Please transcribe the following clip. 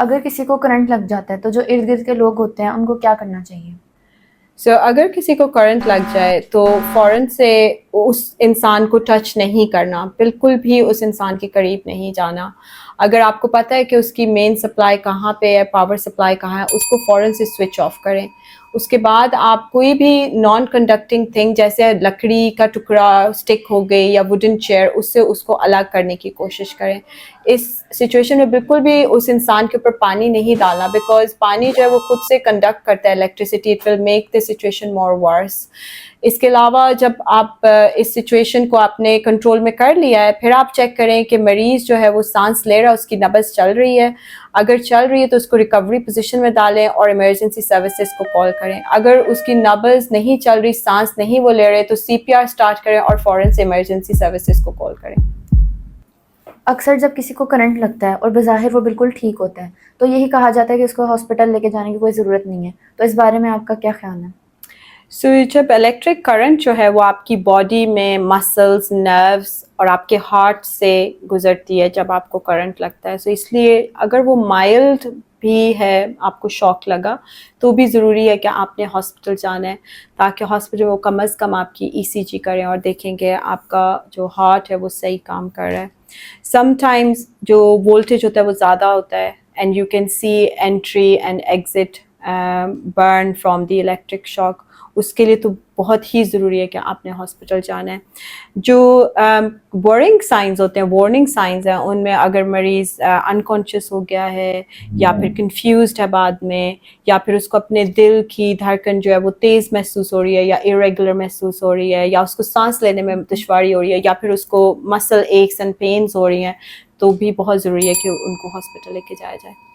اگر کسی کو کرنٹ لگ جاتا ہے تو جو ارد گرد کے لوگ ہوتے ہیں ان کو کیا کرنا چاہیے؟ اگر کسی کو کرنٹ لگ جائے تو فوراً سے اس انسان کو ٹچ نہیں کرنا، بالکل بھی اس انسان کے قریب نہیں جانا. اگر آپ کو پتہ ہے کہ اس کی مین سپلائی کہاں پہ ہے، پاور سپلائی کہاں ہے، اس کو فوراً سے سوئچ آف کریں. اس کے بعد آپ کوئی بھی نان کنڈکٹنگ تھنگ جیسے لکڑی کا ٹکڑا، اسٹک ہو گئی یا ووڈن چیئر، اس سے اس کو الگ کرنے کی کوشش کریں. اس سچویشن میں بالکل بھی اس انسان کے اوپر پانی نہیں ڈالنا، بیکاز پانی جو ہے وہ خود سے کنڈکٹ کرتا ہے electricity. It will make the situation more worse. اس کے علاوہ جب آپ اس سچویشن کو آپ نے کنٹرول میں کر لیا ہے، پھر آپ چیک کریں کہ مریض جو ہے وہ سانس لے رہا ہے، اس کی نبض چل رہی ہے. اگر چل رہی ہے تو اس کو ریکوری پوزیشن میں ڈالیں اور ایمرجنسی سروسز کو کال کریں. اگر اس کی نبض نہیں چل رہی، سانس نہیں وہ لے رہے، تو CPR اسٹارٹ کریں اور فوراً سے ایمرجنسی سروسز کو کال کریں. اکثر جب کسی کو کرنٹ لگتا ہے اور بظاہر وہ بالکل ٹھیک ہوتا ہے تو یہی کہا جاتا ہے کہ اس کو ہاسپٹل لے کے جانے کی کوئی ضرورت نہیں ہے، تو اس بارے میں آپ کا کیا خیال ہے؟ جب الیکٹرک کرنٹ جو ہے وہ آپ کی باڈی میں مسلز، نروز اور آپ کے ہارٹ سے گزرتی ہے جب آپ کو کرنٹ لگتا ہے، اس لیے اگر وہ مائلڈ بھی ہے، آپ کو شاک لگا، تو بھی ضروری ہے کہ آپ نے ہاسپٹل جانا ہے، تاکہ ہاسپٹل وہ کم از کم آپ کی ECG کریں اور دیکھیں کہ آپ کا جو ہارٹ ہے وہ صحیح کام کر رہا ہے. سم ٹائمز جو وولٹیج ہوتا ہے وہ زیادہ ہوتا ہے، and you can see entry and exit burn from the electric shock. اس کے لیے تو بہت ہی ضروری ہے کہ آپ نے ہاسپٹل جانا ہے. جو وارننگ سائنز ہوتے ہیں، وارننگ سائنز ہیں، ان میں اگر مریض انکانشیس ہو گیا ہے یا پھر کنفیوزڈ ہے بعد میں، یا پھر اس کو اپنے دل کی دھڑکن جو ہے وہ تیز محسوس ہو رہی ہے یا irregular محسوس ہو رہی ہے، یا اس کو سانس لینے میں دشواری ہو رہی ہے، یا پھر اس کو مسل ایکس اینڈ پینز ہو رہی ہیں، تو بھی بہت ضروری ہے کہ ان کو ہاسپٹل لے کے جایا جائے.